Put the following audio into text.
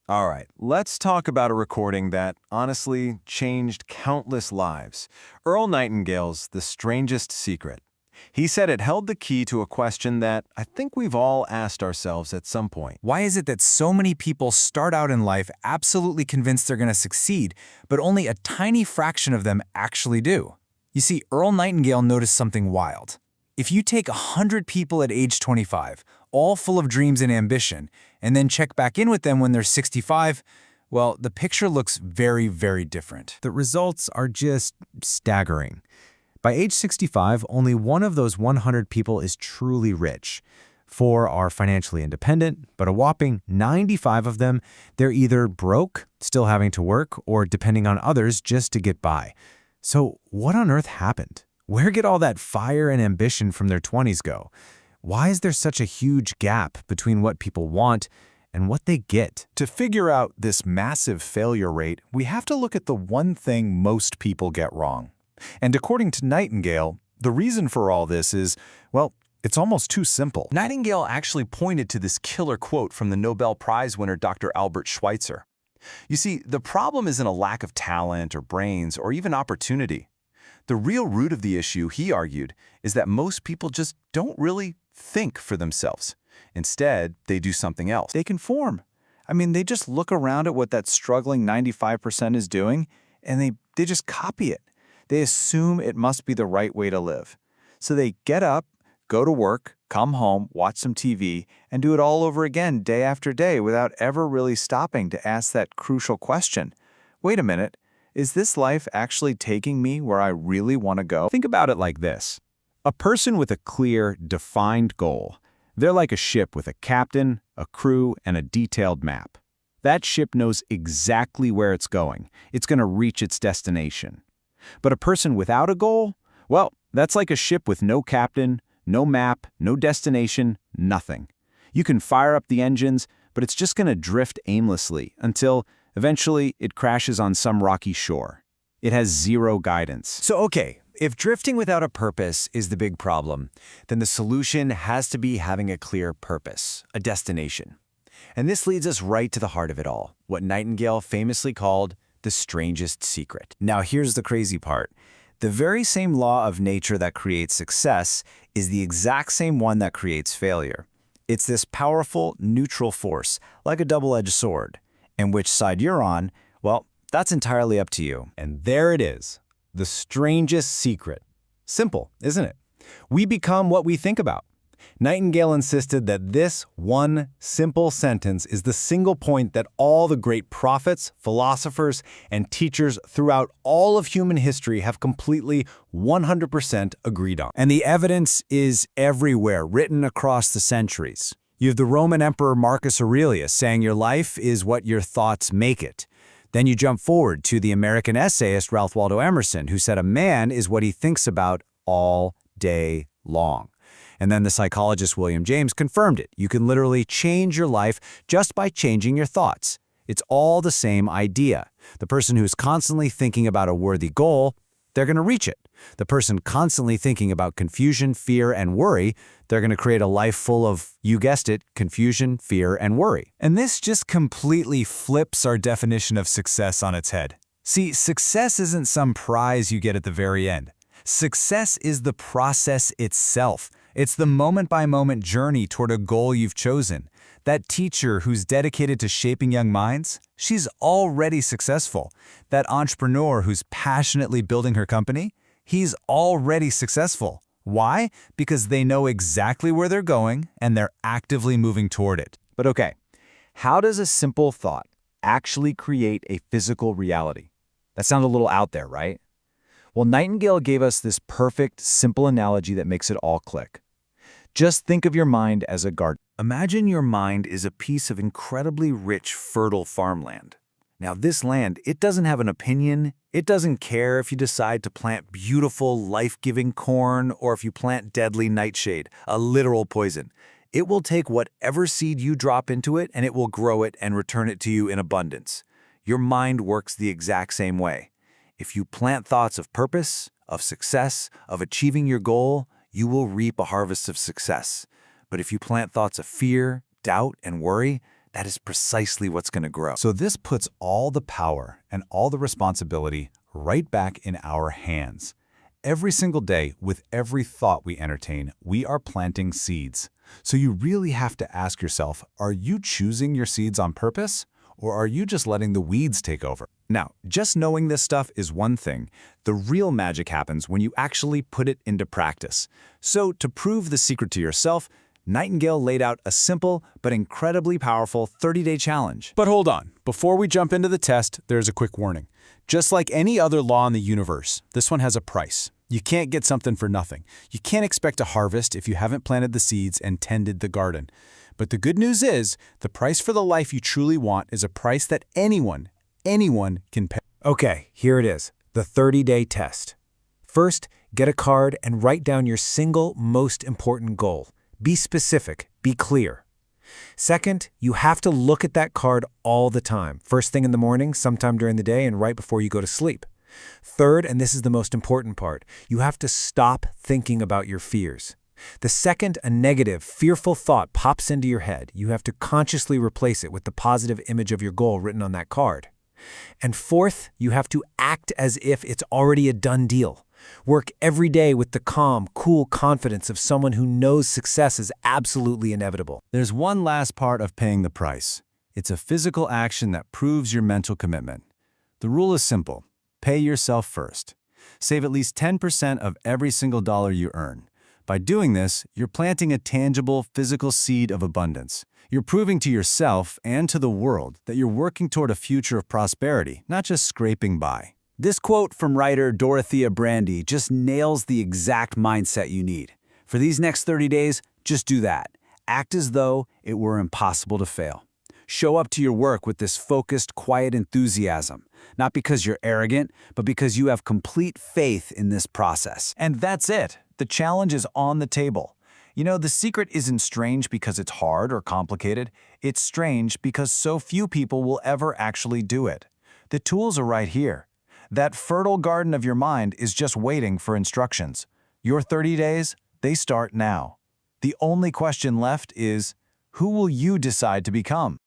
All right, let's talk about a recording that, honestly, changed countless lives. Earl Nightingale's The Strangest Secret. He said it held the key to a question that I think we've all asked ourselves at some point. Why is it that so many people start out in life absolutely convinced they're going to succeed, but only a tiny fraction of them actually do? You see, Earl Nightingale noticed something wild. If you take 100 people at age 25, all full of dreams and ambition, and then check back in with them when they're 65, well, the picture looks very, very different. The results are just staggering. By age 65, only one of those 100 people is truly rich. 4 are financially independent, but a whopping 95 of them, they're either broke, still having to work, or depending on others just to get by. So what on earth happened? Where did all that fire and ambition from their 20s go? Why is there such a huge gap between what people want and what they get? To figure out this massive failure rate, we have to look at the one thing most people get wrong. And according to Nightingale, the reason for all this is, well, it's almost too simple. Nightingale actually pointed to this killer quote from the Nobel Prize winner Dr. Albert Schweitzer. You see, the problem isn't a lack of talent or brains or even opportunity. The real root of the issue, he argued, is that most people just don't really think for themselves. Instead, they do something else. They conform. I mean, they just look around at what that struggling 95% is doing, and they just copy it. They assume it must be the right way to live. So they get up, go to work, come home, watch some TV, and do it all over again day after day without ever really stopping to ask that crucial question. Wait a minute. Is this life actually taking me where I really want to go? Think about it like this. A person with a clear, defined goal. They're like a ship with a captain, a crew, and a detailed map. That ship knows exactly where it's going. It's going to reach its destination. But a person without a goal? Well, that's like a ship with no captain, no map, no destination, nothing. You can fire up the engines, but it's just going to drift aimlessly until eventually it crashes on some rocky shore. It has zero guidance. So okay, if drifting without a purpose is the big problem, then the solution has to be having a clear purpose, a destination. And this leads us right to the heart of it all, what Nightingale famously called the strangest secret. Now here's the crazy part. The very same law of nature that creates success is the exact same one that creates failure. It's this powerful, neutral force, like a double-edged sword. And which side you're on, well, that's entirely up to you. And there it is, the strangest secret. Simple, isn't it? We become what we think about. Nightingale insisted that this one simple sentence is the single point that all the great prophets, philosophers, and teachers throughout all of human history have completely 100% agreed on. And the evidence is everywhere, written across the centuries. You have the Roman Emperor Marcus Aurelius saying your life is what your thoughts make it. Then you jump forward to the American essayist Ralph Waldo Emerson, who said a man is what he thinks about all day long. And then the psychologist William James confirmed it. You can literally change your life just by changing your thoughts. It's all the same idea. The person who's constantly thinking about a worthy goal, they're going to reach it. The person constantly thinking about confusion, fear, and worry, they're going to create a life full of, you guessed it, confusion, fear, and worry. And this just completely flips our definition of success on its head. See, success isn't some prize you get at the very end. Success is the process itself. It's the moment-by-moment journey toward a goal you've chosen. That teacher who's dedicated to shaping young minds, she's already successful. That entrepreneur who's passionately building her company, he's already successful. Why? Because they know exactly where they're going and they're actively moving toward it. But okay, how does a simple thought actually create a physical reality? That sounds a little out there, right? Well, Nightingale gave us this perfect, simple analogy that makes it all click. Just think of your mind as a garden. Imagine your mind is a piece of incredibly rich, fertile farmland. Now this land, it doesn't have an opinion. It doesn't care if you decide to plant beautiful, life-giving corn or if you plant deadly nightshade, a literal poison. It will take whatever seed you drop into it and it will grow it and return it to you in abundance. Your mind works the exact same way. If you plant thoughts of purpose, of success, of achieving your goal, you will reap a harvest of success. But if you plant thoughts of fear, doubt, and worry, that is precisely what's going to grow. So this puts all the power and all the responsibility right back in our hands. Every single day, with every thought we entertain, we are planting seeds. So you really have to ask yourself, are you choosing your seeds on purpose, or are you just letting the weeds take over? Now, just knowing this stuff is one thing. The real magic happens when you actually put it into practice. So to prove the secret to yourself, Nightingale laid out a simple but incredibly powerful 30-day challenge. But hold on. Before we jump into the test, there's a quick warning. Just like any other law in the universe, this one has a price. You can't get something for nothing. You can't expect a harvest if you haven't planted the seeds and tended the garden. But the good news is, the price for the life you truly want is a price that anyone can pay. Okay, here it is, the 30-day test. First, get a card and write down your single most important goal. Be specific, be clear. Second, you have to look at that card all the time, first thing in the morning, sometime during the day, and right before you go to sleep. Third, and this is the most important part, you have to stop thinking about your fears. The second a negative, fearful thought pops into your head, you have to consciously replace it with the positive image of your goal written on that card. And fourth, you have to act as if it's already a done deal. Work every day with the calm, cool confidence of someone who knows success is absolutely inevitable. There's one last part of paying the price. It's a physical action that proves your mental commitment. The rule is simple. Pay yourself first. Save at least 10% of every single dollar you earn. By doing this, you're planting a tangible, physical seed of abundance. You're proving to yourself and to the world that you're working toward a future of prosperity, not just scraping by. This quote from writer Dorothea Brandy just nails the exact mindset you need. For these next 30 days, just do that. Act as though it were impossible to fail. Show up to your work with this focused, quiet enthusiasm, not because you're arrogant, but because you have complete faith in this process. And that's it. The challenge is on the table. You know, the secret isn't strange because it's hard or complicated. It's strange because so few people will ever actually do it. The tools are right here. That fertile garden of your mind is just waiting for instructions. Your 30 days, they start now. The only question left is, who will you decide to become?